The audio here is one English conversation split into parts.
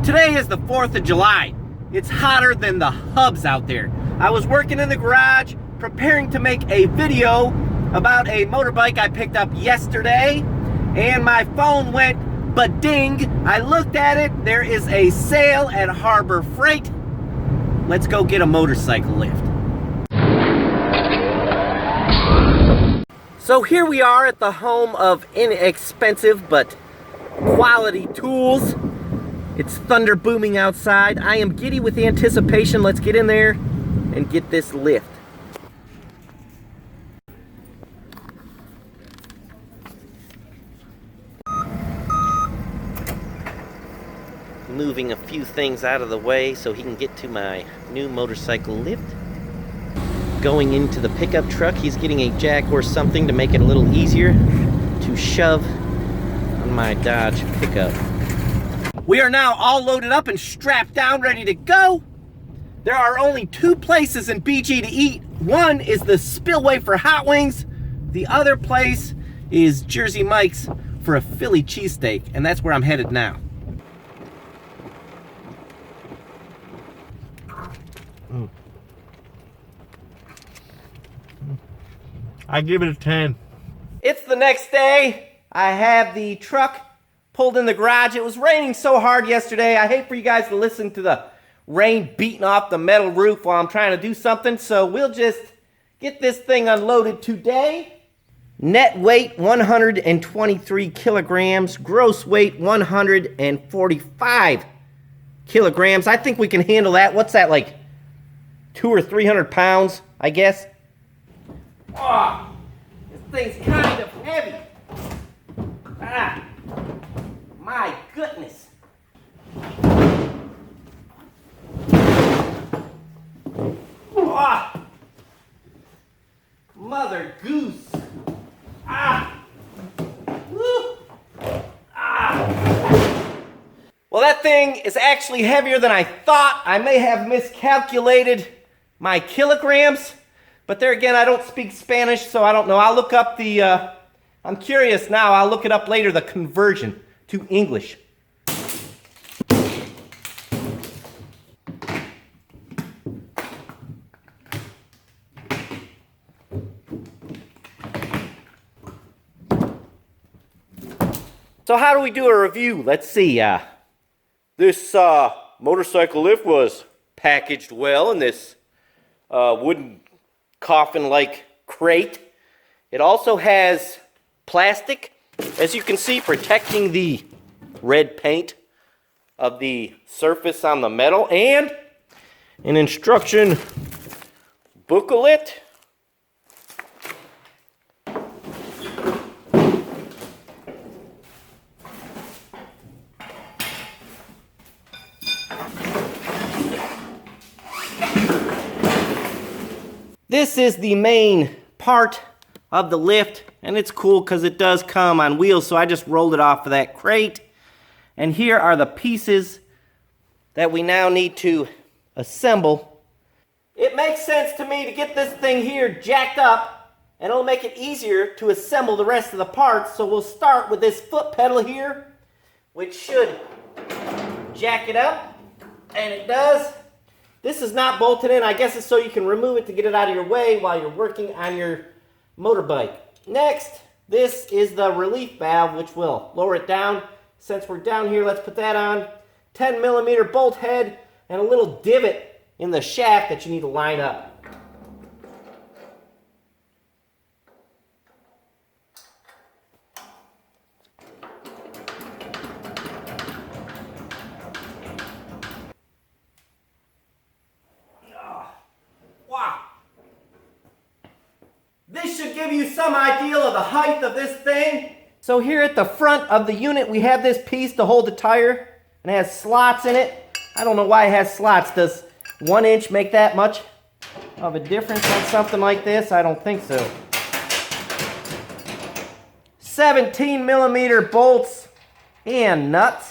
Today is the 4th of July. It's hotter than the hubs out there. I was working in the garage preparing to make a video about a motorbike I picked up yesterday, and my phone went ba-ding. I looked at it. There is a sale at Harbor Freight. Let's go get a motorcycle lift. So here we are at the home of inexpensive but quality tools. It's thunder booming outside. I am giddy with anticipation. Let's get in there and get this lift. Moving a few things out of the way so he can get to my new motorcycle lift. Going into the pickup truck, he's getting a jack or something to make it a little easier to shove on my Dodge pickup. We are now all loaded up and strapped down, ready to go. There are only two places in BG to eat. One is the Spillway for hot wings. The other place is Jersey Mike's for a Philly cheesesteak, and that's where I'm headed now. I give it a 10. It's the next day. I have the truck pulled in the garage. It was raining so hard yesterday. I hate for you guys to listen to the rain beating off the metal roof while I'm trying to do something, so we'll just get this thing unloaded today. Net weight 123 kilograms, gross weight 145 kilograms. I think we can handle that. What's that, like 200 or 300 pounds, I guess? Oh, this thing's kind of heavy. Ah, my goodness. Oh, mother goose. Ah. Woo. Ah. Well, that thing is actually heavier than I thought. I may have miscalculated my kilograms. But there again, I don't speak Spanish, so I don't know. I'll look up the, I'm curious now. I'll look it up later, the conversion to English. So how do we do a review? Let's see. This motorcycle lift was packaged well in this wooden coffin-like crate. It also has plastic, as you can see, protecting the red paint of the surface on the metal, and an instruction booklet. This is the main part of the lift, and it's cool because it does come on wheels, so I just rolled it off of that crate. And here are the pieces that we now need to assemble. It makes sense to me to get this thing here jacked up, and it'll make it easier to assemble the rest of the parts. So we'll start with this foot pedal here, which should jack it up, and it does. This is not bolted in. I guess it's so you can remove it to get it out of your way while you're working on your motorbike. Next, this is the relief valve, which will lower it down. Since we're down here, let's put that on. 10 millimeter bolt head and a little divot in the shaft that you need to line up. This should give you some idea of the height of this thing. So here at the front of the unit, we have this piece to hold the tire, and it has slots in it. I don't know why it has slots. Does 1 inch make that much of a difference on something like this? I don't think so. 17 millimeter bolts and nuts.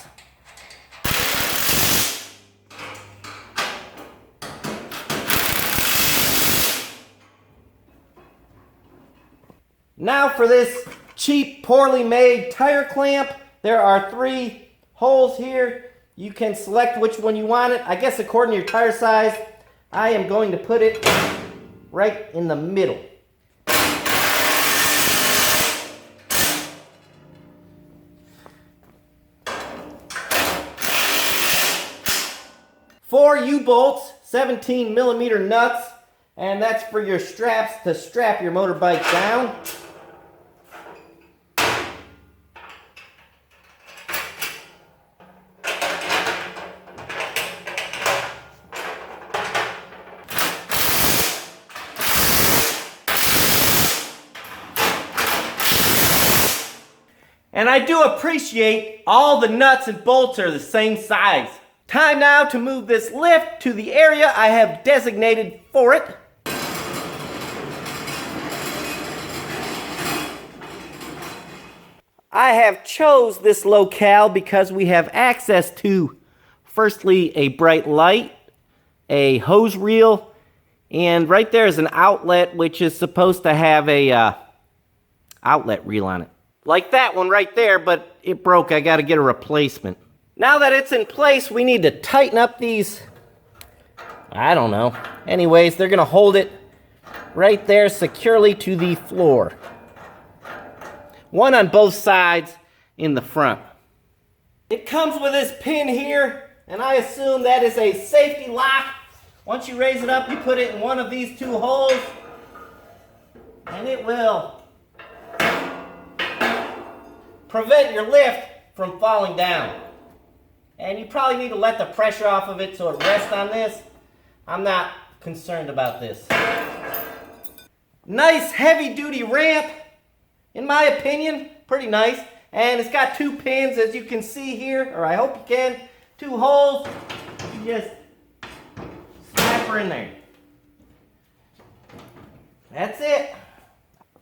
Now for this cheap, poorly made tire clamp. There are 3 holes here. You can select which one you want it. I guess according to your tire size, I am going to put it right in the middle. 4 U-bolts, 17mm nuts, and that's for your straps to strap your motorbike down. And I do appreciate all the nuts and bolts are the same size. Time now to move this lift to the area I have designated for it. I have chose this locale because we have access to, firstly, a bright light, a hose reel, and right there is an outlet which is supposed to have a outlet reel on it. Like that one right there, but it broke. I got to get a replacement. Now that it's in place, we need to tighten up these, I don't know. Anyways, they're going to hold it right there securely to the floor. One on both sides in the front. It comes with this pin here, and I assume that is a safety lock. Once you raise it up, you put it in one of these 2 holes, and it will prevent your lift from falling down. And you probably need to let the pressure off of it so it rests on this. I'm not concerned about this. Nice heavy-duty ramp, in my opinion, pretty nice. And it's got 2 pins, as you can see here, or I hope you can. 2 holes, you just snap her in there. That's it.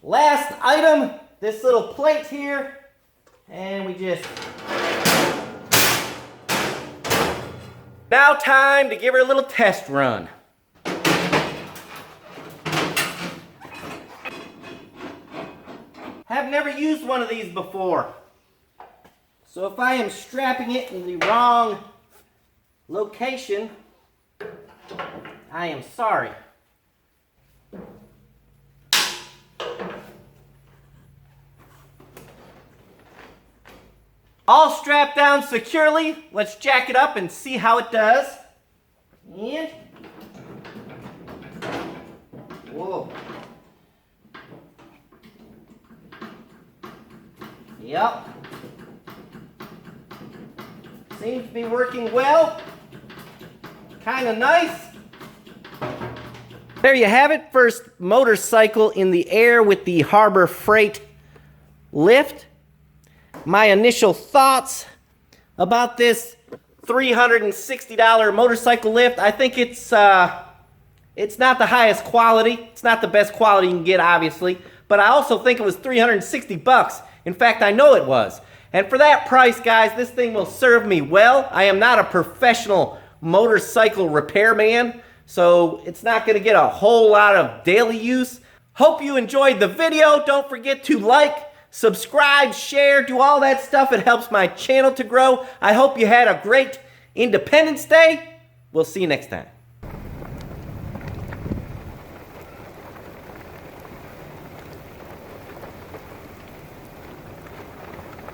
Last item, this little plate here, and we just... Now time to give her a little test run. Have never used one of these before. So if I am strapping it in the wrong location, I am sorry. All strapped down securely. Let's jack it up and see how it does. And, whoa. Yep. Seems to be working well. Kind of nice. There you have it. First motorcycle in the air with the Harbor Freight lift. My initial thoughts about this $360 motorcycle lift. I think it's not the highest quality. It's not the best quality you can get, obviously. But I also think it was 360 bucks. In fact, I know it was. And for that price, guys, this thing will serve me well. I am not a professional motorcycle repairman, so it's not going to get a whole lot of daily use. Hope you enjoyed the video. Don't forget to like, subscribe, share, do all that stuff. It helps my channel to grow. I hope you had a great Independence Day. We'll see you next time.